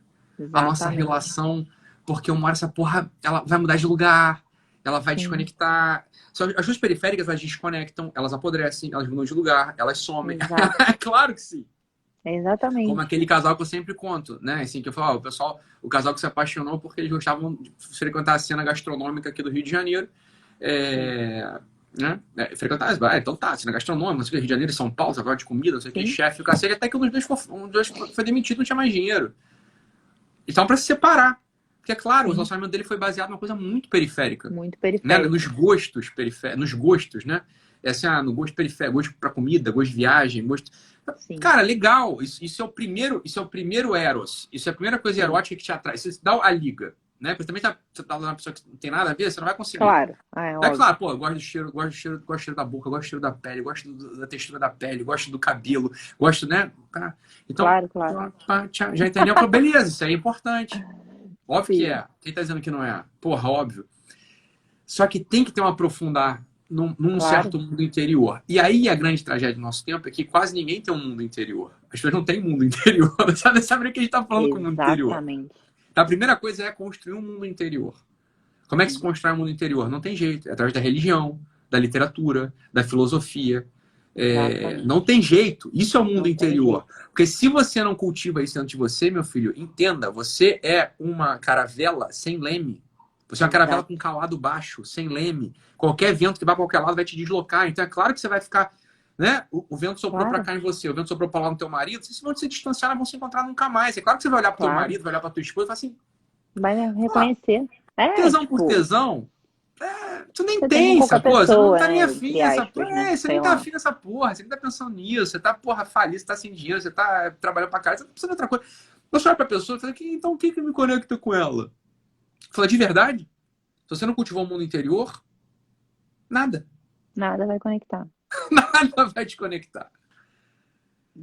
a nossa Exatamente. relação, porque uma hora essa porra, ela vai mudar de lugar, ela vai Sim, desconectar. As duas periféricas, elas desconectam, elas apodrecem, elas mudam de lugar, elas somem. exato. É claro que sim. Como Exatamente. aquele casal que eu sempre conto, né? Assim, que eu falo, o casal que se apaixonou porque eles gostavam de frequentar a cena gastronômica aqui do Rio de Janeiro. Sim. É, né? Frequentar, então tá, cena gastronômica, não sei o que, Rio de Janeiro e São Paulo, você gosta de comida, não sei o que, Sim. chefe, o cacete, até que um dos dois foi demitido, não tinha mais dinheiro. Então, para se separar. Porque, é claro, o Sim. relacionamento dele foi baseado numa coisa muito periférica. Muito Né? periférico. Nos gostos periféricos, nos gostos, né? É assim, no gosto periférico, gosto pra comida, gosto de viagem, gosto... Sim, Cara, legal. Isso é o primeiro eros. Isso é a primeira coisa sim. erótica que te atrai. Isso dá a liga, né? Porque também você tá uma pessoa que não tem nada a ver, você não vai conseguir. Claro. Ah, é É óbvio. claro, pô, eu gosto do cheiro, gosto do cheiro, gosto do cheiro da boca, gosto do cheiro da pele, gosto da textura da pele, gosto do cabelo, gosto, né? Tá. Então, Claro, claro. já entendeu? Falei, beleza, isso aí é importante. Óbvio que Sim. é. Quem tá dizendo que não é? Porra, óbvio. Só que tem que ter um aprofundar num Claro. certo mundo interior. E aí a grande tragédia do nosso tempo é que quase ninguém tem um mundo interior. As pessoas não têm mundo interior. Sabe o que a gente tá falando com o mundo interior? Exatamente. Então, a primeira coisa é construir um mundo interior. Como é que se Sim. constrói um mundo interior? Não tem jeito. É através da religião, da literatura, da filosofia. Exatamente. Não tem jeito. Isso é o mundo Não tem interior. Porque se você não cultiva isso dentro de você, meu filho, entenda, você é uma caravela sem leme. Você é uma caravela Exato. com calado baixo, sem leme. Qualquer vento que vá para qualquer lado vai te deslocar. Então é claro que você vai ficar, né? O vento soprou Claro. para cá em você, o vento soprou para lá no teu marido. Vocês vão se distanciar, não vão se encontrar nunca mais. É claro que você vai olhar para o teu Claro. marido, vai olhar para tua esposa e falar assim, Vai reconhecer. tesão por Tipo, tesão, tu nem você tem tem, com qualquer sacou? Você não pessoa, tá nem né? afim Entre dessa aspas, porra. né? Você Sei nem tá lá. afim dessa porra. Você nem tá pensando nisso. Você tá, porra, falido, você tá sem dinheiro, você tá trabalhando pra caralho, você tá precisando de outra coisa. Você olha pra pessoa e fala, então o que que me conecta com ela? Fala, de verdade? Se você não cultivou o mundo interior, nada. Nada vai conectar. Nada vai te conectar.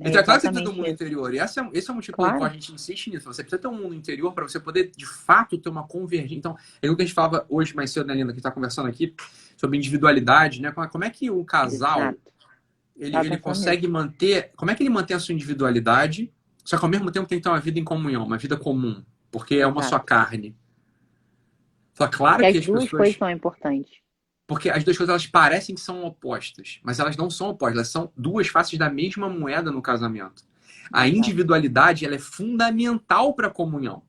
É Então é claro que você precisa ter um exatamente mundo isso. interior. E esse é o motivo pelo qual a Claro. gente insiste nisso. Você precisa ter um mundo interior para você poder, de fato, ter uma convergência. Então, é o que a gente falava hoje mais cedo, né, Linda, que a gente está conversando aqui, sobre individualidade, né? Como é que o casal, Exato. ele Tava pensando consegue manter... Como é que ele mantém a sua individualidade, só que ao mesmo tempo tem que ter uma vida em comunhão, uma vida comum, porque é uma só Exato. carne. Só claro Porque que as as duas pessoas... coisas são importantes. Porque as duas coisas, elas parecem que são opostas, mas elas não são opostas, elas são duas faces da mesma moeda no casamento. A Exato. individualidade, ela é fundamental para a comunhão.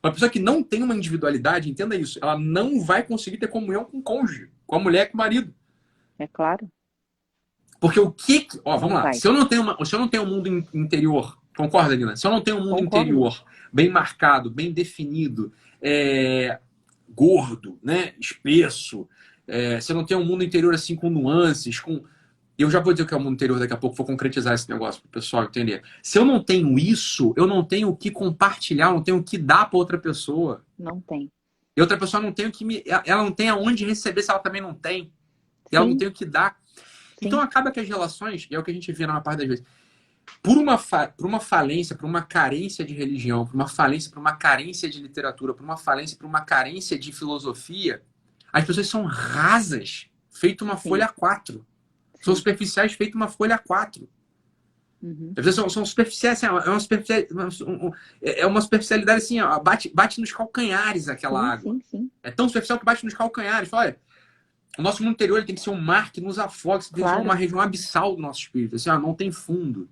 Uma pessoa que não tem uma individualidade, entenda isso, ela não vai conseguir ter comunhão com o cônjuge, com a mulher, com o marido. É claro. Porque o que... Ó, vamos Não lá. vai. Se eu não tenho um mundo interior, concorda, Lina? Se eu não tenho um mundo Concordo. interior bem marcado, bem definido, gordo, né, espesso, se eu não tenho um mundo interior assim com nuances, com... Eu já vou dizer o que é o mundo interior daqui a pouco, vou concretizar esse negócio para o pessoal entender. Se eu não tenho isso, eu não tenho o que compartilhar, eu não tenho o que dar para outra pessoa. Não tem. E outra pessoa não tem o que ela não tem aonde receber se ela também não tem. E ela não Sim. tem o que dar. Sim. Então acaba que as relações, e é o que a gente vê na maior parte das vezes, por uma falência, por uma carência de religião, por uma falência, por uma carência de literatura, por uma falência, por uma carência de filosofia, as pessoas são rasas, feito uma Sim. folha A4. São superficiais, feito uma folha A4. Uhum. As pessoas são superficiais, assim, é uma superficialidade assim, ó, bate nos calcanhares aquela Sim, água. sim, sim. É tão superficial que bate nos calcanhares. Fala, olha, o nosso mundo interior ele tem que ser um mar que nos afoga, tem que ser Claro. uma região abissal do nosso espírito. Assim, ó, não tem fundo.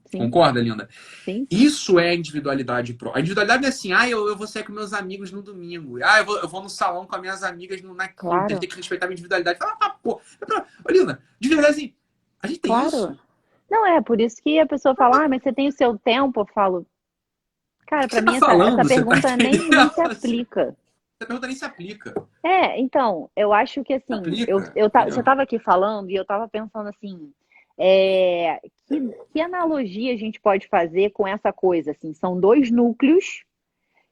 Sim. Concorda, Linda? Sim. Isso é a individualidade. A individualidade não é assim, eu vou sair com meus amigos no domingo. Eu vou no salão com as minhas amigas na quinta. Claro. Tem que respeitar a minha individualidade. Pô. Ô, Linda, de verdade, assim, a gente tem Claro. isso. Não, é por isso que a pessoa fala, mas você tem o seu tempo. Eu falo, cara, pra Você tá mim falando, essa você pergunta tá nem entendendo? se aplica. Essa pergunta nem se aplica. Então, eu acho que assim, Aplica, você estava aqui falando e eu estava pensando assim, que analogia a gente pode fazer com essa coisa? Assim, são dois núcleos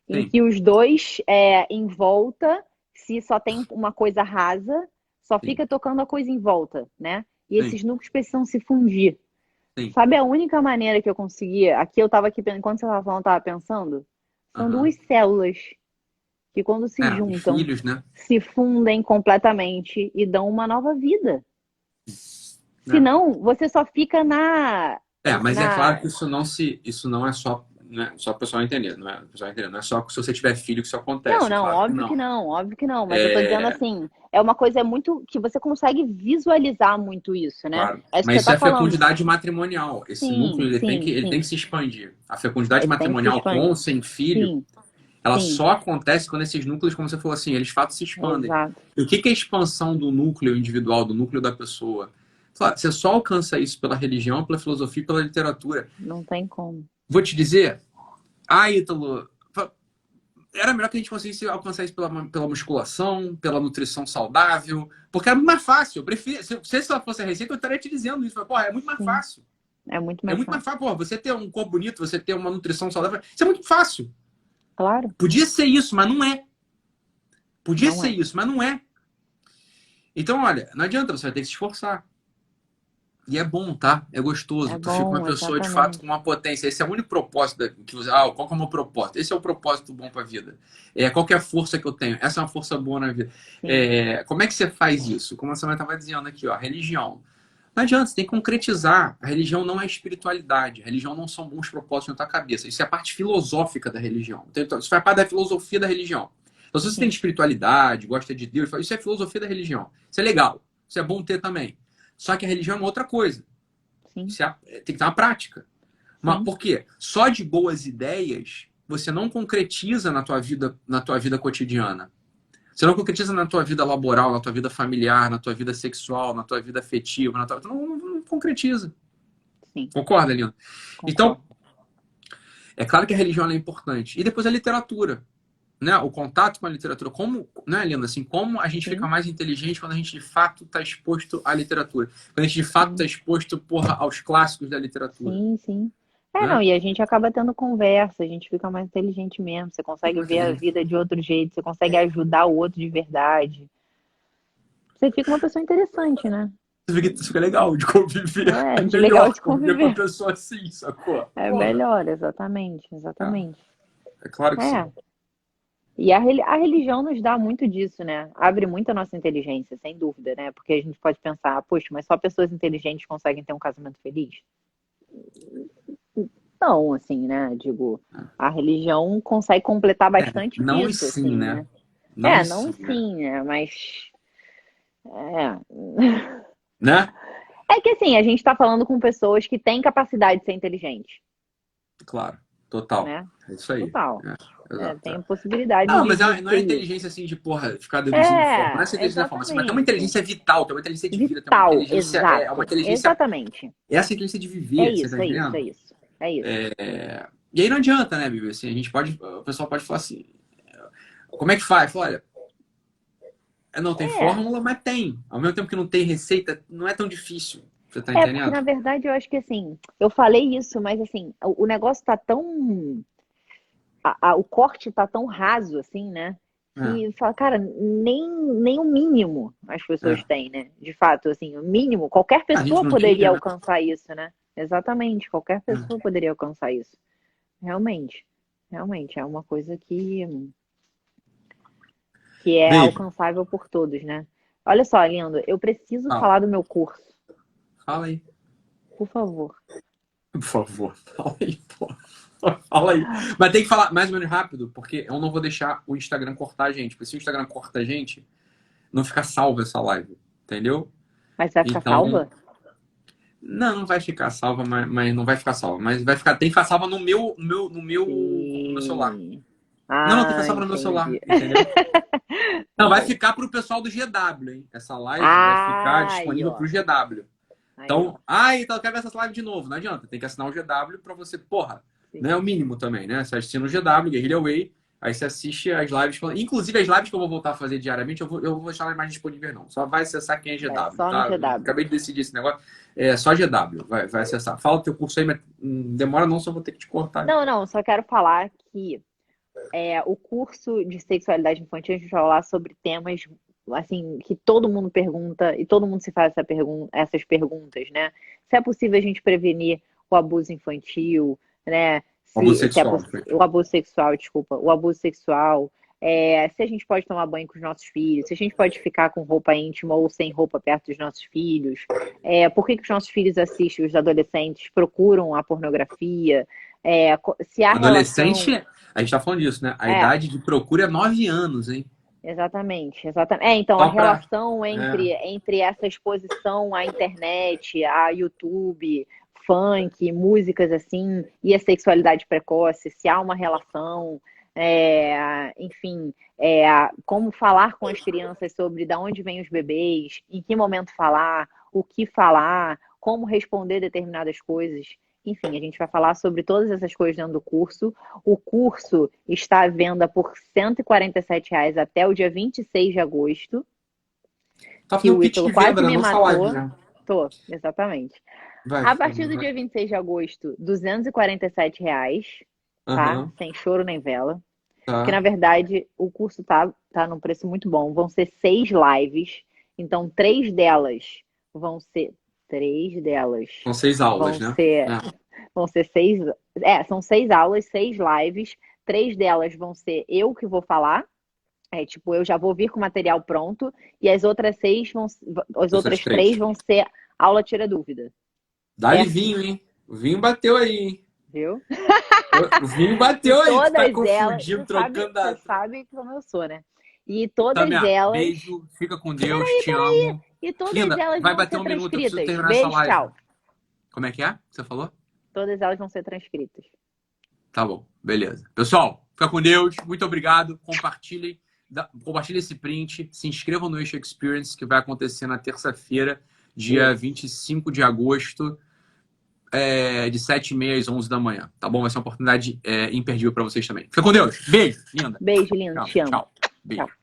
em Sim. que os dois em volta, se só tem uma coisa rasa, só Sim. fica tocando a coisa em volta, né? E Sim. esses núcleos precisam se fundir. Sim. Sabe a única maneira que eu conseguia? Aqui eu estava aqui, enquanto você estava falando, eu estava pensando, são duas células que quando se os juntam, filhos, né? se fundem completamente e dão uma nova vida. Senão, você só fica mas é claro que isso não é só, né, só para o pessoal entender, não é só se você tiver filho que isso acontece. Não, claro óbvio que não, óbvio que não. Mas eu tô dizendo assim, é uma coisa muito que você consegue visualizar muito isso, né? Claro. É isso Mas que isso você é tá falando. fecundidade matrimonial. Esse núcleo ele tem que se expandir. A fecundidade Ele tem que se matrimonial com expandir. ou sem filho, Sim, ela sim. só acontece quando esses núcleos, como você falou assim, eles de fato se expandem. Exato. E o que é a expansão do núcleo individual, do núcleo da pessoa? Você só alcança isso pela religião, pela filosofia, pela literatura. Não tem como. Vou te dizer, Ítalo, era melhor que a gente conseguisse alcançar isso pela musculação, pela nutrição saudável, porque era muito mais fácil. Eu preferia, se essa fosse a receita, eu estaria te dizendo isso. Mas, porra, é muito mais Sim, fácil. é muito É mais muito mais fácil. fácil, porra, você ter um corpo bonito, você ter uma nutrição saudável, isso é muito fácil. Claro, Podia ser isso, mas não é. Podia não ser é. isso, mas não é. Então, olha, não adianta, você vai ter que se esforçar. E é bom, tá? É É gostoso. Tu fica uma bom, pessoa, de fato, com exatamente. uma potência. Esse é o único propósito que você... qual que é o meu propósito? Esse é o propósito bom pra vida. Qual que é a força que eu tenho? Essa é uma força boa na vida. Sim, Como é que você faz isso? Como a Samara estava dizendo aqui, ó, religião. Não adianta, você tem que concretizar. A religião não é espiritualidade. A religião não são bons propósitos na tua cabeça. Isso é a parte filosófica da religião. Então, isso faz parte da filosofia da religião. Então, se você tem sim, espiritualidade, gosta de Deus, isso é filosofia da religião. Isso é legal. Isso é bom ter também. Só que a religião é uma outra coisa. sim, Isso tem que ter uma prática. Mas sim. por quê? Só de boas ideias você não concretiza na tua vida cotidiana. Você não concretiza na tua vida laboral, na tua vida familiar, na tua vida sexual, na tua vida afetiva, não concretiza. Sim, Concorda, Lino? Então, concordo. é claro que a religião é importante. E depois a literatura. Né? O contato com a literatura. Como, né, Lino? Assim, como a gente fica Sim, mais inteligente quando a gente de fato está exposto à literatura. Quando a gente de fato está sim, exposto, porra, aos clássicos da literatura. sim, sim. É, não, Né? e a gente acaba tendo conversa, a gente fica mais inteligente mesmo, você consegue ver a vida de outro jeito, você consegue ajudar o outro de verdade. Você fica uma pessoa interessante, né? Isso fica legal de conviver. É É, de legal melhor de conviver com a conviver. pessoa assim, sacou? É Porra. melhor, exatamente, É, exatamente. é claro que sim. É, e a religião nos dá muito disso, né? Abre muito a nossa inteligência, sem dúvida, né? Porque a gente pode pensar, poxa, mas só pessoas inteligentes conseguem ter um casamento feliz? Não, assim, né? Digo, a religião consegue completar bastante Não e disso, sim, assim, né? né? Não É, e não sim, né? sim, né? Mas é, Né? é que assim, a gente está falando com pessoas que têm capacidade de ser inteligente, Claro. Total. né? É isso aí. Total. É, Exato. tem a possibilidade Não, mas de não ter é isso. inteligência assim de, porra, ficar deduzindo forma. Não é essa É, inteligência da forma, assim, mas tem uma exatamente. inteligência vital, tem uma inteligência de vida, tem uma Vital, inteligência. É uma exato. inteligência. Exatamente. Essa inteligência de É viver, você tá isso, é isso, é entendendo? isso. É isso. E aí não adianta, né, Bíblia? Assim, a gente pode. O pessoal pode falar assim. Como é que faz? Fala, olha, não tem É, fórmula, mas tem. Ao mesmo tempo que não tem receita, não é tão difícil. Você tá porque entendendo? na verdade eu acho que assim, eu falei isso, mas assim, o negócio tá tão. O corte tá tão raso, assim, né? É, Que fala, cara, nem o mínimo as pessoas é. têm, né? De fato, assim, o mínimo, qualquer A gente pessoa não poderia tinha, né? alcançar isso, né? Exatamente, qualquer É. pessoa poderia alcançar isso. Realmente, realmente, é uma coisa que é Baby, alcançável por todos, né? Olha só, lindo, eu preciso fala. falar do meu curso, Fala aí. por favor. Por favor, fala aí, pô. Fala aí. Mas tem que falar mais ou menos rápido, porque eu não vou deixar o Instagram cortar a gente. Porque se o Instagram corta a gente, não fica salva essa live. Entendeu? Mas vai ficar Então, salva? não vai ficar salva, mas não vai ficar salva. Mas vai ficar, tem que ficar salva no meu celular. Sim. Não, tem que ficar Ah, salva no meu celular, entendi. entendeu? Tá Não, vai bom. ficar pro pessoal do GW, hein? Essa live vai ficar Aí, disponível ó. pro GW. Aí, ó. Então, então eu quero ver essa live de novo. Não adianta, tem que assinar o GW pra você, porra, Sim. não é o mínimo também, né? Você assina o GW, Guerrilla Way, aí você assiste as lives. Inclusive as lives que eu vou voltar a fazer diariamente, eu vou deixar elas mais disponíveis, não. Só vai acessar quem é Vai GW, só no tá? GW. Acabei de decidir esse negócio. É só GW, vai acessar. Fala o teu curso aí, mas demora não, só vou ter que te cortar. Não, não, só quero falar que o curso de sexualidade infantil a gente vai falar sobre temas assim que todo mundo pergunta e todo mundo se faz essas perguntas, né? Se é possível a gente prevenir o abuso infantil, né? Abuso Se é sexual, o abuso sexual, desculpa, o abuso sexual, se a gente pode tomar banho com os nossos filhos, se a gente pode ficar com roupa íntima ou sem roupa perto dos nossos filhos, por que que os nossos filhos assistem, os adolescentes procuram a pornografia, se a adolescente, relação a gente tá falando disso, né? A é, idade de procura é 9 anos, hein? exatamente, exatamente. Então a Só pra. relação É. entre essa exposição à internet, a YouTube, funk, músicas assim, e a sexualidade precoce, se há uma relação, enfim, como falar com as crianças sobre de onde vêm os bebês, em que momento falar, o que falar, como responder determinadas coisas. Enfim, a gente vai falar sobre todas essas coisas dentro do curso. O curso está à venda por R$ 147 até o dia 26 de agosto. Tá Que fazendo o pitch Ítalo de quase venda na me nossa live, matou. né? Tô, exatamente. Vai, A por partir favor, do vai. dia 26 de agosto, R$ 247, tá? Aham, Sem choro nem vela. Porque, na tá. verdade, o curso tá num preço muito bom. Vão ser 6 lives. Então, três delas São 6 aulas, vão né? ser, É. vão ser 6, são 6 aulas, 6 lives. 3 delas vão ser eu que vou falar. Tipo, eu já vou vir com o material pronto. E as outras 6 as Outras outras 3 3. vão ser aula tira dúvida. É Dá-lhe assim, vinho, hein? O vinho bateu aí, hein? viu? O vinho E bateu aí. Tu tá todas elas, confundindo, trocando você a... sabe como eu sou, né? E todas Tamia, elas, beijo. Fica com Deus. Te amo. e todas Linda, elas vai vão bater ser 1 minuto. Eu preciso transcritas. terminar essa Beijo, live. tchau. Como é que é? Você falou? Todas elas vão ser transcritas. Tá bom, beleza. Pessoal, fica com Deus. Muito obrigado. Compartilhem. Compartilhem esse print. Se inscrevam no Eixo Experience, que vai acontecer na terça-feira, dia Isso. 25 de agosto, de 7h30 às 11 da manhã. Tá bom? Vai ser uma oportunidade imperdível para vocês também. Fica com Deus. Beijo, linda. Beijo, lindo. Tchau, Te amo. tchau. Beijo. Tchau.